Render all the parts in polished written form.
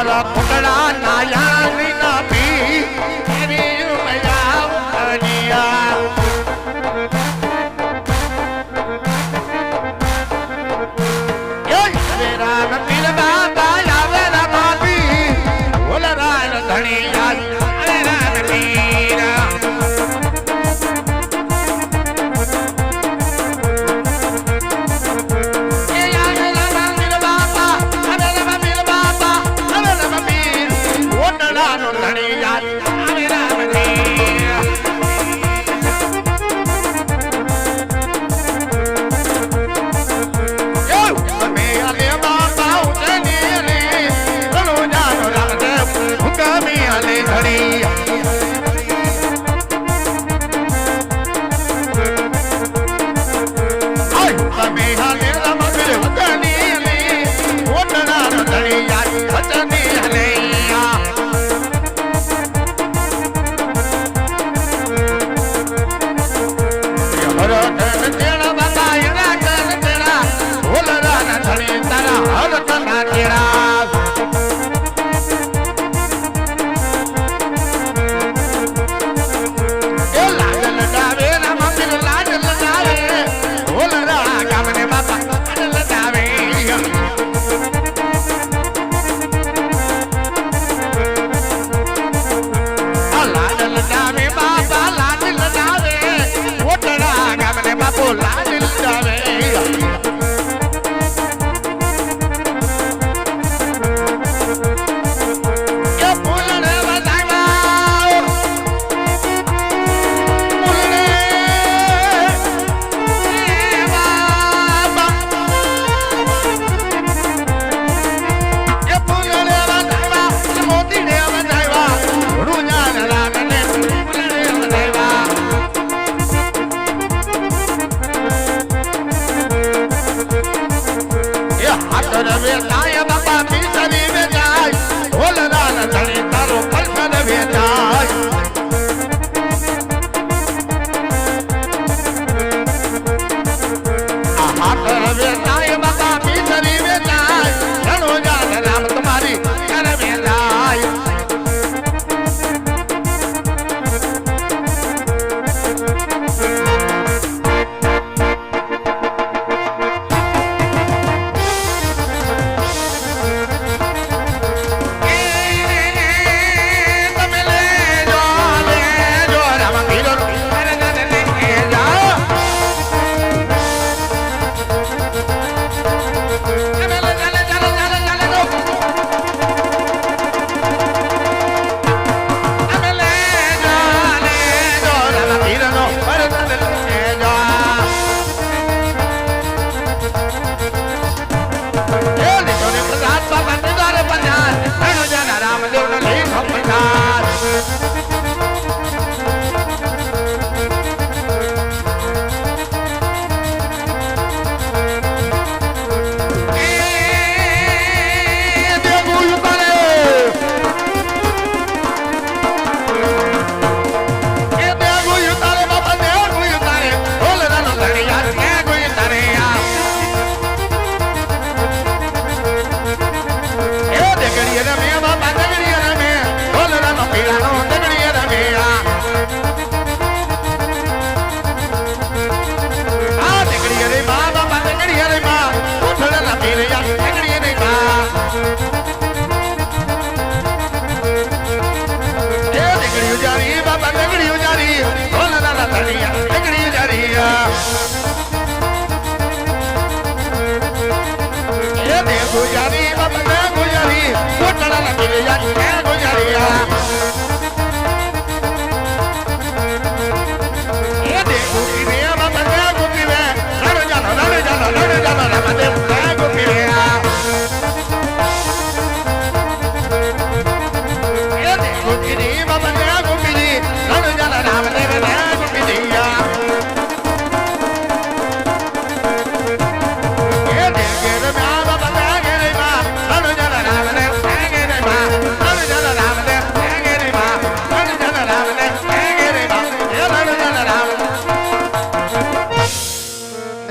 મારા કોકડા નાયાની ના પી એની મજા અનિયા એ વેરા નપીર બાબા આવે રમાતી ઓલ રાણ ધણી આવે રાણ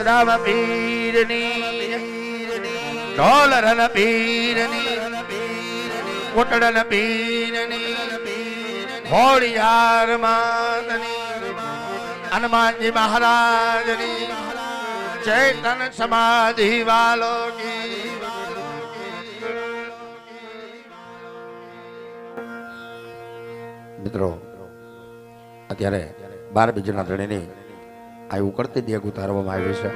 રામ પીરની ઢોલ રન પીરની કોટડલ પીરની હોળિયાર માતની હનુમાનજી મહારાજની ચેતન સમાધિ વાલો કી મિત્રો અત્યારે 12 બીજના ધણીની આ ઉકળતી દેગ ઉતારવામાં આવી છે.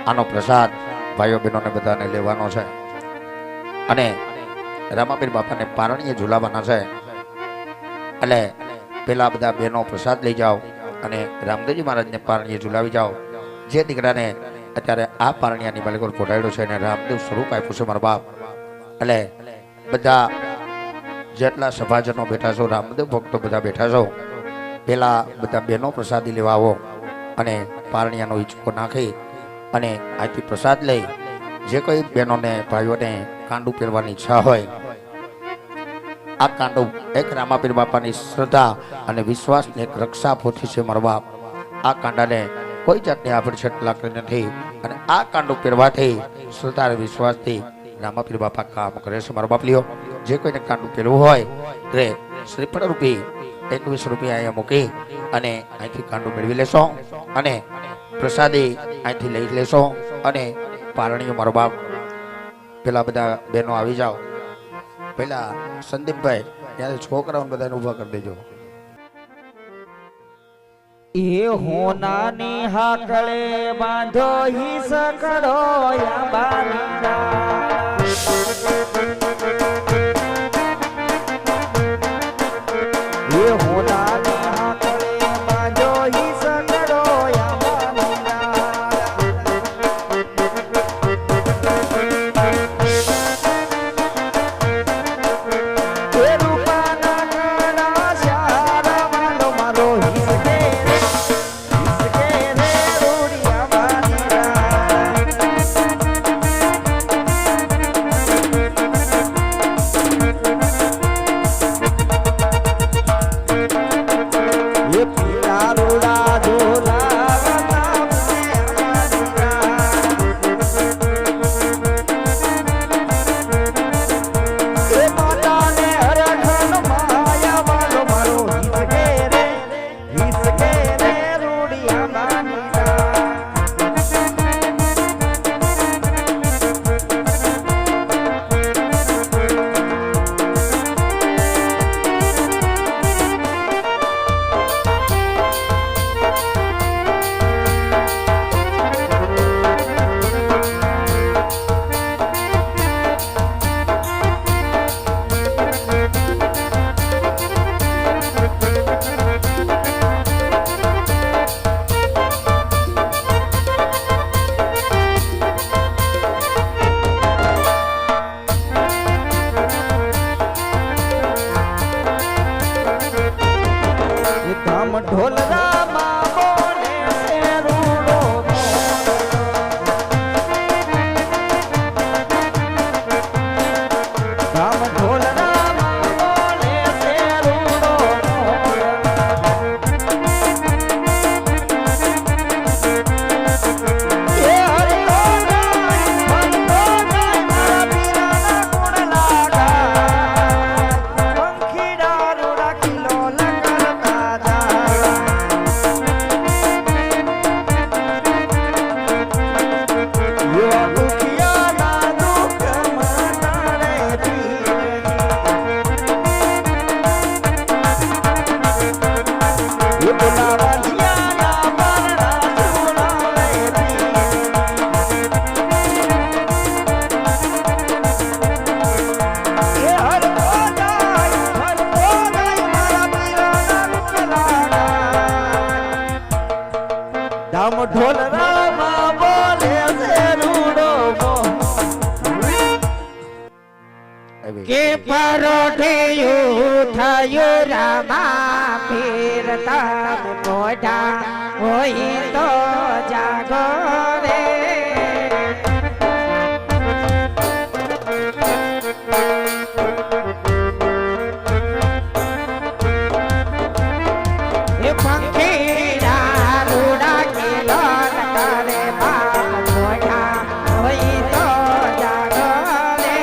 આનો પ્રસાદ ભાઈઓ બહેનોને બધાને લેવાનો છે અને રામાપીર બાપાને પારણીએ ઝુલાવવાના છે. એટલે પેલા બધા બહેનો પ્રસાદ લઈ જાઓ અને રામદેવજી મહારાજને પારણીએ ઝુલાવી જાઓ. જે દીકરાને અત્યારે આ પારણીયાની માલિકો પોટાડ્યો છે એને રામદેવ સ્વરૂપ આપ્યું છે મારા બાપ. એટલે બધા જેટલા સભાજનો બેઠા છો, રામદેવ ભક્તો બધા બેઠા છો, પેલા બધા બહેનો પ્રસાદી લેવા આવો અને પારણીયાનો હિંચકો નાખી અને અહીંથી પ્રસાદ લઈ જે કોઈ બહેનોને ભાઈઓને કાંડું પહેરવાની ઈચ્છા હોય, આ કાંડું એક રામાપીર બાપાની શ્રદ્ધા અને વિશ્વાસની એક રક્ષા પોથી છે મારા બાપ. આ કાંડાને કોઈ જાતની આભડછટ લાગતી નથી અને આ કાંડું પહેરવાથી શ્રદ્ધા અને વિશ્વાસથી રામાપીર બાપા કામ કરે છે મારા બાપ. લ્યો, જે કોઈને કાંડું પહેરવું હોય તે શ્રીફળ રૂપી 21 રૂપિયા અહીંયા મૂકી અને અહીંથી કાંડું મેળવી લેશો અને પ્રસાદી અહીંથી લઈ લેશો અને પારણીઓ મારો બાપ. પેલા બધા બહેનો આવી જાઓ. પેલા સંદીપભાઈ ત્યાં છોકરાઓને બધાને ઊભા કરી દેજો. એ હોનાની હાકળે બાંધો હી સકડો એ હોનાની હાકળે બાંધો હી સકડો કે પરોઠિયું થયું રામાપીર તન મોઢા હોય તો જાગો રે એ પંખીડા રૂડા કિલો કરે બાપ મોઢા હોય તો જાગો રે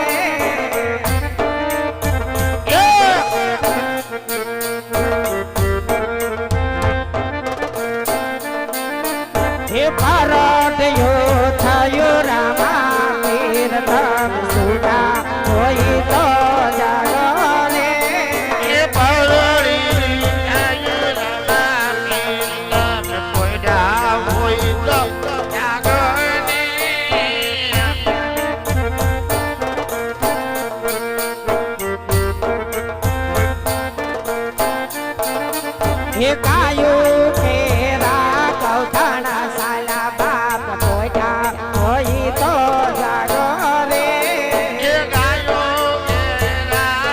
હે પારડ્યો થયો રામા પીર તમ સુડા હોય તો જાગો રે એ પરળી આયુ રામા પીર તમ સુડા હોય તો જાગો રે હે કાયું કેરા કૌથાણા સાલા બાપ પોટા હોય તો જાગો રે એ ગાયો કેરા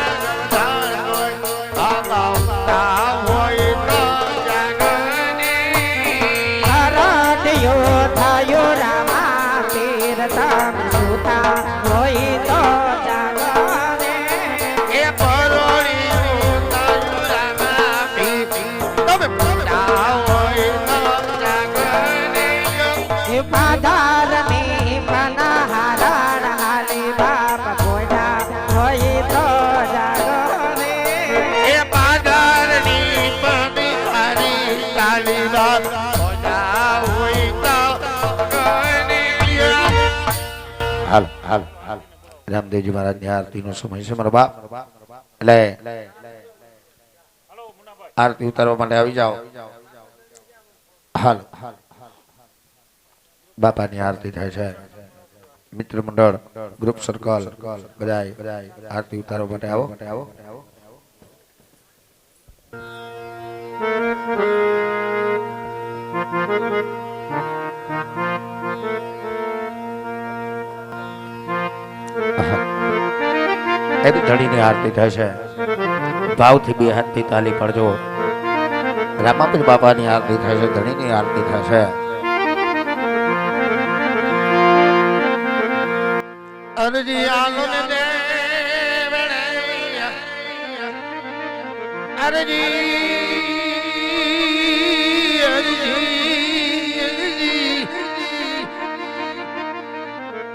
ગાતા હોય તો જાગો રે હરડ્યો થયો રામા પીર તમ સુતા હોય તો જાગો રે એ પરળી આયુ રામા પીર તમ સુડા હોય તો જાગો રે હે પાધારની પનાહારણ હાલી બાપ પોટા હોય તો જાગો રે એ પાદરની પવિહારી કાલી રાત મોજા હોય તો ગણિયા હાલ હાલ હાલ રામદેવજી મહારાજની આરતીનો સમય છે મારા બાપ એટલે આરતી ઉતારવા માટે આવી જાઓ હાલ બાપાની આરતી થાય છે મિત્ર મંડળ ગ્રુપ સર્કલ બધા આરતી ઉતારવા માટે આવો એ બી ધણીની આરતી થાય છે ભાવથી બે હાથથી તાલી પડજો રામાપીર બાપાની આરતી થાય છે ધણીની આરતી થાય છે અરજી આલો ને દે અરજી